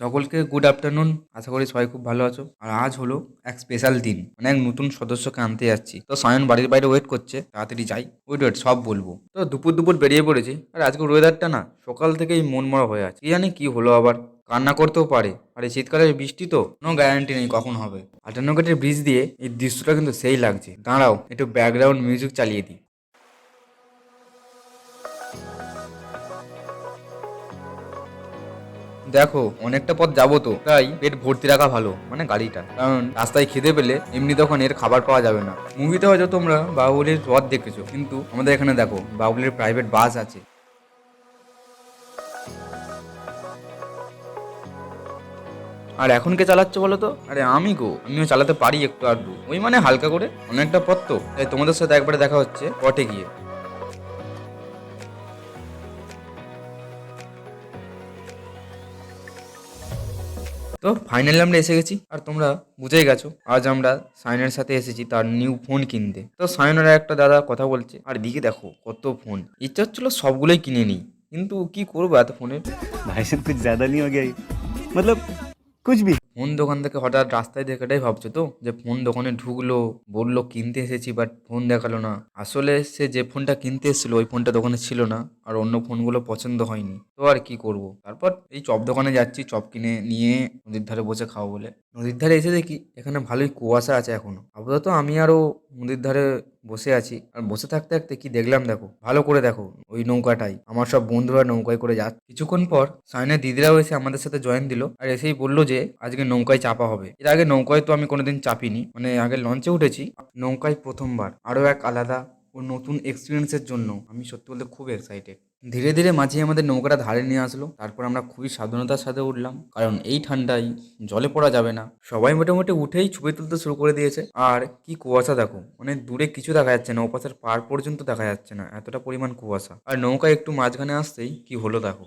সকলকে good afternoon. আশা করি সবাই খুব ভালো আছো। আর আজ হলো এক স্পেশাল দিন, মানে এক নতুন সদস্যকে আনতে যাচ্ছি। তো সায়ন বাড়ির বাইরে ওয়েট করছে, তাড়াতাড়ি যাই। ওয়েট সব বলবো। তো দুপুর দুপুর বেরিয়ে পড়েছি। আর আজকে ওয়েদারটা না সকাল থেকেই মন মরা হয়ে আছে, কি জানি কি হলো আবার। কান্না করতেও পারে, আর এই শীতকালের বৃষ্টি তো কোনো গ্যারান্টি নেই কখন হবে। 58 ব্রিজ দিয়ে এই দৃশ্যটা কিন্তু সেই লাগছে। দাঁড়াও, একটু ব্যাকগ্রাউন্ড মিউজিক চালিয়ে দিই। দেখো, অনেকটা পথ যাবো তো, তাই পেট ভর্তি রাখা ভালো, মানে গাড়িটা। কারণ রাস্তায় খিদে পেলে এমনি তখন এর খাবার পাওয়া যাবে না। মুভিতে হয়তো তোমরা বাহুবলীর রথ দেখেছো, কিন্তু আমাদের এখানে দেখো বাহুবলীর প্রাইভেট বাস আছে। আর এখন কে চালাচ্ছে বলো তো? আরে আমি গো, আমিও চালাতে পারি একটু আধটু, ওই মানে হালকা করে। অনেকটা পথ তো, তাই তোমাদের সাথে একবারে দেখা হচ্ছে পথে গিয়ে। তো ফাইনালি আমরা এসে গেছি। আর তোমরা বুঝেই গেছো, আজ আমরা সায়নের সাথে এসেছি তার নিউ ফোন কিনতে। তো সায়নের একটা দাদা কথা বলছে, আর দিকে দেখো কত ফোন। ইচ্ছা হচ্ছিল সবগুলোই কিনে নিই, কিন্তু কি করবো এত ফোনের। भाई साहब कुछ ज्यादा नहीं हो गया ये? मतलब कुछ भी। ফোন দোকান থেকে হঠাৎ রাস্তায় দেখাটাই ভাবছো তো, যে ফোন দোকানে ঢুকলো, বললো কিনতে এসেছি, বাট ফোন দেখালো না। আসলে সে যে ফোনটা কিনতে এসেছিল ওই ফোনটা দোকানে ছিল না, আর অন্য ফোনগুলো পছন্দ হয়নি। তো আর কি করব, তারপর এই চপ দোকানে যাচ্ছি চপ কিনে নিয়ে নদীর ধারে বসে খাবো বলে। নদীর ধারে এসে দেখি এখানে ভালোই কুয়াশা আছে এখনো। আপাতত আমি আরো নদীর ধারে বসে আছি। আর বসে থাকতে থাকতে কি দেখলাম দেখো, ভালো করে দেখো। ওই নৌকাটাই আমার সব বন্ধুরা নৌকায় করে যাচ্ছে। কিছুক্ষণ পর সাইনের দিদিরাও এসে আমাদের সাথে জয়েন দিল, আর এসেই বললো যে আজকে নৌকায় চাপা হবে। এর আগে নৌকায় তো আমি কোনোদিন চাপিনি, মানে আগে লঞ্চে উঠেছি, নৌকায় প্রথমবার। আরও এক আলাদা ও নতুন এক্সপিরিয়েন্সের জন্য আমি সত্যি বলতে খুব এক্সাইটেড। ধীরে ধীরে মাঝি আমাদের নৌকাটা ধারে নিয়ে আসলো। তারপর আমরা খুবই সাবধানতার সাথে উঠলাম, কারণ এই ঠান্ডায় জলে পড়া যাবে না। সবাই মোটামুটি উঠেই ছবি তুলতে শুরু করে দিয়েছে। আর কি কুয়াশা দেখো, মানে দূরে কিছু দেখা যাচ্ছে না, ওপাশের পাড় পর্যন্ত দেখা যাচ্ছে না, এতটা পরিমাণ কুয়াশা। আর নৌকায় একটু মাঝখানে আসতেই কি হলো দেখো।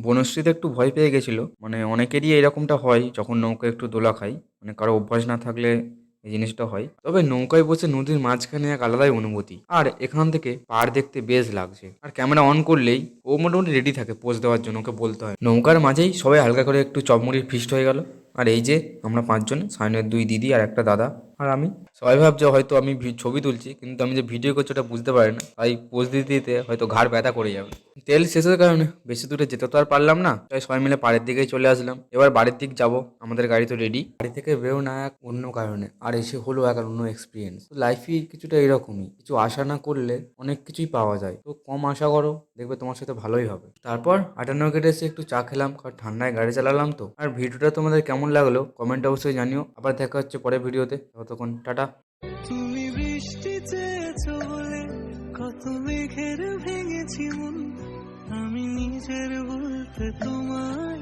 বনশ্রীতে একটু ভয় পেয়ে গেছিল, মানে অনেকেরই এরকমটা হয় যখন নৌকা একটু দোলা খায়, মানে কারো অভ্যাস না থাকলে এই জিনিসটা হয়। তবে নৌকায় বসে নদীর মাঝখানে এক আলাদাই অনুভূতি। আর এখান থেকে পাড় দেখতে বেশ লাগছে। আর ক্যামেরা অন করলেই ও মোটামুটি রেডি থাকে পোজ দেওয়ার জন্য, ওকে বলতে হয়। নৌকার মাঝেই সবাই হালকা করে একটু চপমুড়ির ফিস্ট হয়ে গেল। আর এই যে আমরা 5 জন, সায়নের 2 দিদি আর একটা দাদা আর আমি। সবাই ভাবছে হয়তো আমি ছবি তুলছি, কিন্তু আমি যে ভিডিও করছি ওটা বুঝতে পারি না, তাই পোজ দিতে দিতে হয়তো ঘাড় ব্যথা করে যাবে। তেল শেষের কারণে বেশি দূরে যেতে তো আর পারলাম না, তাই সবাই মিলে পাড়ের দিকেই চলে আসলাম। এবার বাড়ির দিক যাব, আমাদের গাড়ি তো রেডি। বাড়ি থেকে বেরো না এক অন্য কারণে, আর এসে হলো এক অন্য এক্সপিরিয়েন্স। লাইফই কিছুটা এরকমই, কিছু আশা না করলে অনেক কিছুই পাওয়া যায়। তো কম আশা করো, দেখবে তোমার সাথে ভালোই হবে। তারপর 58 এসে একটু চা খেলাম, কারণ ঠান্ডায় গাড়ি চালালাম তো। আর ভিডিওটা তোমাদের কেমন লাগলো কমেন্ট অবশ্যই জানিও। আবার দেখা হচ্ছে পরের ভিডিওতে, ততক্ষণ টাটা। তুমি বৃষ্টি চেয়েছো বলে কত মেঘের ভেঙেছি মন, আমি নিজের বলতে তোমার